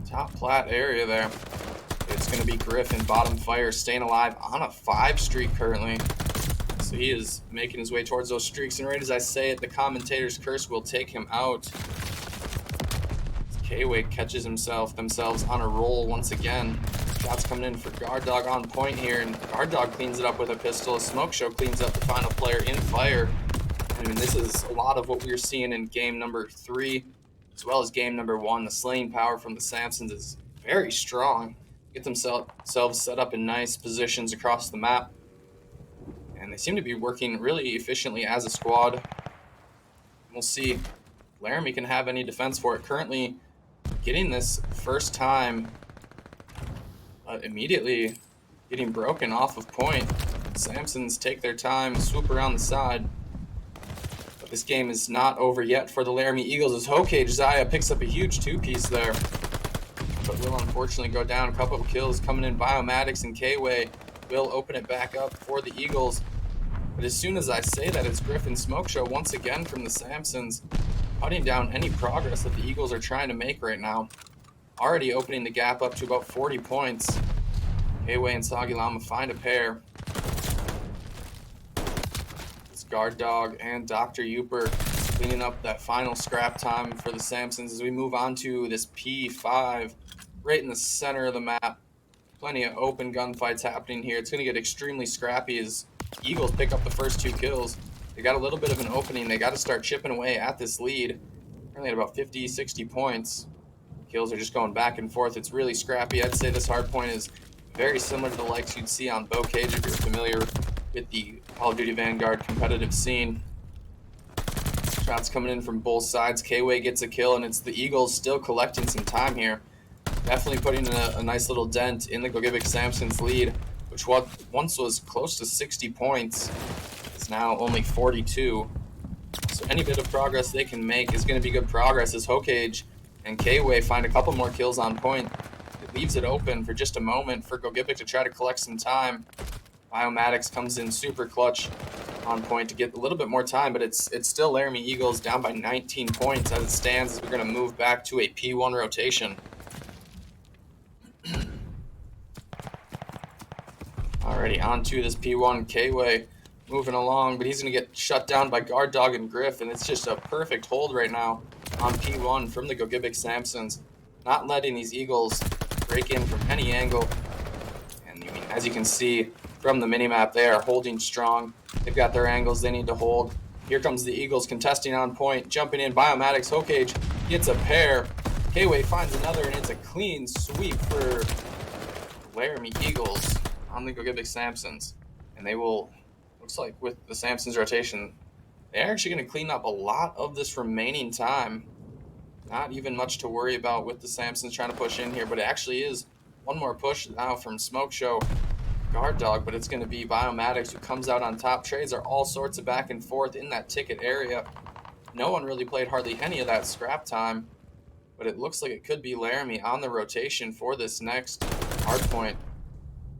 top plat area there. It's going to be Griff in bottom fire, staying alive on a 5 streak currently. So he is making his way towards those streaks, and right as I say it, the commentator's curse will take him out. K-Wake catches themselves on a roll once again. Shots coming in for Guard Dog on point here, and Guard Dog cleans it up with a pistol. Smoke Show cleans up the final player in fire. I mean, this is a lot of what we were seeing in game number 3, as well as game number 1. The slaying power from the Samsons is very strong. Get themselves set up in nice positions across the map. And they seem to be working really efficiently as a squad. We'll see if Laramie can have any defense for it. Currently getting this first time immediately getting broken off of point. Samsons take their time, swoop around the side. But this game is not over yet for the Laramie Eagles as Gogebic picks up a huge 2-piece there. But will unfortunately go down. A couple of kills coming in. Biomatics and K-Way will open it back up for the Eagles. But as soon as I say that, it's Griff and Smoke Show once again from the Samsons, cutting down any progress that the Eagles are trying to make right now. Already opening the gap up to about 40 points. K-Way and Soggy Llama find a pair. It's Guard Dog and Dr. Uper cleaning up that final scrap time for the Samsons as we move on to this P5 right in the center of the map. Plenty of open gunfights happening here. It's going to get extremely scrappy as Eagles pick up the first 2 kills. They got a little bit of an opening. They got to start chipping away at this lead. Currently at about 50, 60 points. Kills are just going back and forth. It's really scrappy. I'd say this hard point is very similar to the likes you'd see on Bocage if you're familiar with the Call of Duty Vanguard competitive scene. Shots coming in from both sides. K-Way gets a kill, and it's the Eagles still collecting some time here. Definitely putting a nice little dent in the Gogebic Samsons lead, which once was close to 60 points. It's now only 42. So any bit of progress they can make is going to be good progress as Hokage and K-Way find a couple more kills on point. It leaves it open for just a moment for Gogebic to try to collect some time. Biomatics comes in super clutch on point to get a little bit more time, but it's still Laramie Eagles down by 19 points as it stands as we're going to move back to a P1 rotation. Alrighty, on to this P1. K-Way moving along, but he's going to get shut down by Guard Dog and Griff, and it's just a perfect hold right now on P1 from the Gogebic Samsons, not letting these Eagles break in from any angle. And I mean, as you can see from the minimap, they are holding strong. They've got their angles they need to hold. Here comes the Eagles contesting on point, jumping in. Biomatics, Hokage gets a pair. K-Way finds another, and it's a clean sweep for Laramie Eagles on the Gogebic Samsons. And they will, looks like with the Samsons rotation, they're actually going to clean up a lot of this remaining time. Not even much to worry about with the Samsons trying to push in here, but it actually is one more push now from Smoke Show, Guard Dog, but it's going to be Biomatics who comes out on top. Trades are all sorts of back and forth in that ticket area. no one really played hardly any of that scrap time, but it looks like it could be Laramie on the rotation for this next hard point.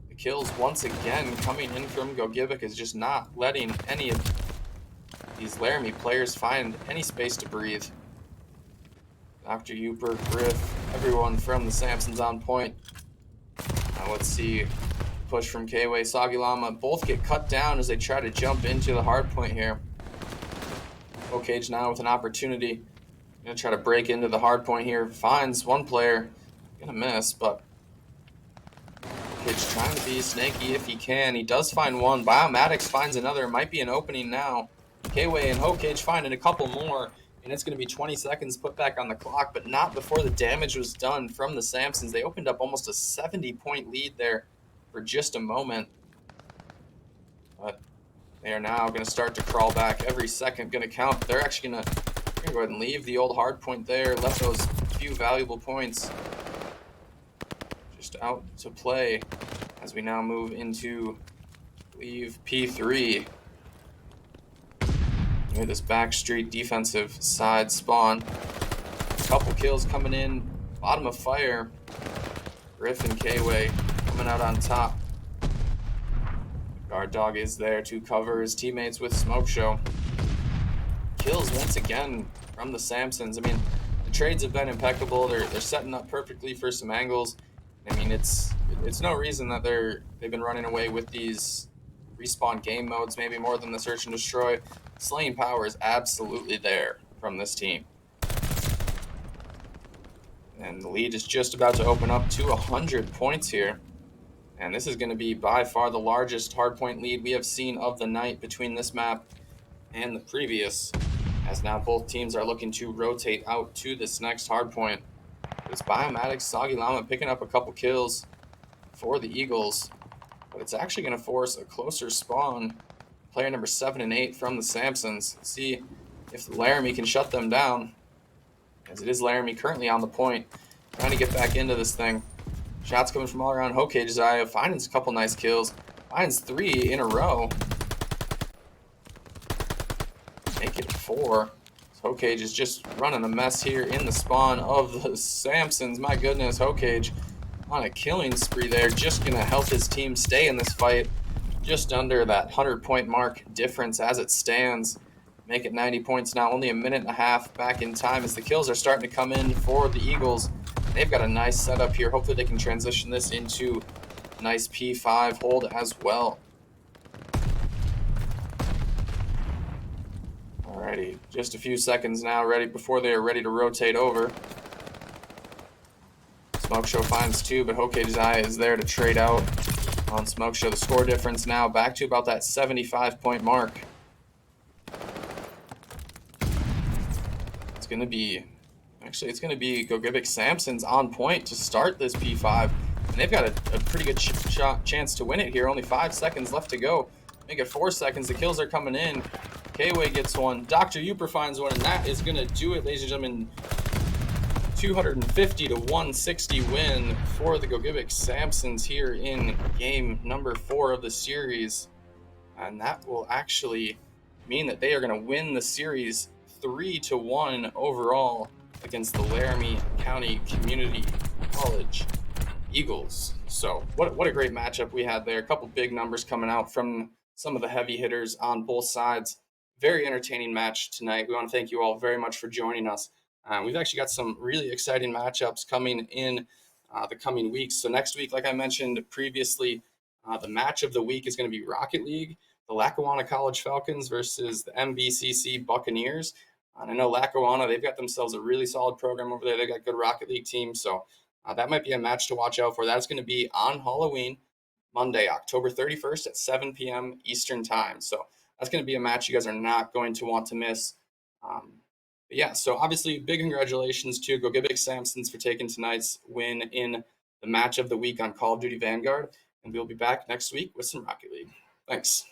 The kills once again coming in from Gogebic is just not letting any of these Laramie players find any space to breathe. Dr. Uper, Griff, everyone from the Samsons on point. Now let's see. Push from Kway, Sagilama. Both get cut down as they try to jump into the hard point here. Cage now with an opportunity. Gonna try to break into the hard point here. Finds one player. Gonna miss, but Cage trying to be snaky if he can. He does find one. Biomatics finds another. Might be an opening now. Kway and Cage finding a couple more. And it's going to be 20 seconds put back on the clock, but not before the damage was done from the Samsons. They opened up almost a 70-point lead there for just a moment. But they are now going to start to crawl back. Every second going to count. They're actually going to go ahead and leave the old hard point there. Left those few valuable points just out to play as we now move into, I believe, P3. This backstreet defensive side spawn. A couple kills coming in. Bottom of fire. Griff and Kway coming out on top. Guard dog is there to cover his teammates with Smoke Show. Kills once again from the Samsons. I mean, the trades have been impeccable. They're setting up perfectly for some angles. I mean, it's no reason that they've been running away with these respawn game modes, maybe more than the search and destroy. Slaying power is absolutely there from this team. And the lead is just about to open up to 100 points here. And this is going to be by far the largest hardpoint lead we have seen of the night between this map and the previous, as now both teams are looking to rotate out to this next hardpoint. It's Biomatics, Soggy Llama picking up a couple kills for the Eagles, but it's actually going to force a closer spawn. Player number 7 and 8 from the Samsons. Let's see if Laramie can shut them down, as it is Laramie currently on the point, trying to get back into this thing. Shots coming from all around Cage's eye. Finds a couple nice kills. Finds 3 in a row. Make it 4. Cage is just running a mess here in the spawn of the Samsons. My goodness, Cage on a killing spree there. Just going to help his team stay in this fight. Just under that 100-point mark difference as it stands. Make it 90 points now. Only a minute and a half back in time as the kills are starting to come in for the Eagles. They've got a nice setup here. Hopefully they can transition this into a nice P5 hold as well. Alrighty, just a few seconds now before they are ready to rotate over. Smoke Show finds 2, but Cage's eye is there to trade out on Smoke Show. The score difference now back to about that 75-point mark. It's going to be Gogebic Samsons on point to start this P5. And they've got a pretty good chance to win it here. Only 5 seconds left to go. Make it 4 seconds. The kills are coming in. Kway gets one. Dr. Uper finds one, and that is going to do it, ladies and gentlemen. 250 to 160 win for the Gogebic Samsons here in game number 4 of the series. And that will actually mean that they are going to win the series 3-1 overall against the Laramie County Community College Eagles. So what a great matchup we had there. A couple big numbers coming out from some of the heavy hitters on both sides. Very entertaining match tonight. We want to thank you all very much for joining us. We've actually got some really exciting matchups coming in the coming weeks. So next week, like I mentioned previously, the match of the week is going to be Rocket League, the Lackawanna College Falcons versus the MBCC Buccaneers. And I know Lackawanna, they've got themselves a really solid program over there. They've got good Rocket League teams. So that might be a match to watch out for. That's going to be on Halloween, Monday, October 31st at 7 p.m. Eastern Time. So that's going to be a match you guys are not going to want to miss. But yeah, so obviously big congratulations to Gogebic Samsons for taking tonight's win in the match of the week on Call of Duty Vanguard. And we'll be back next week with some Rocket League. Thanks.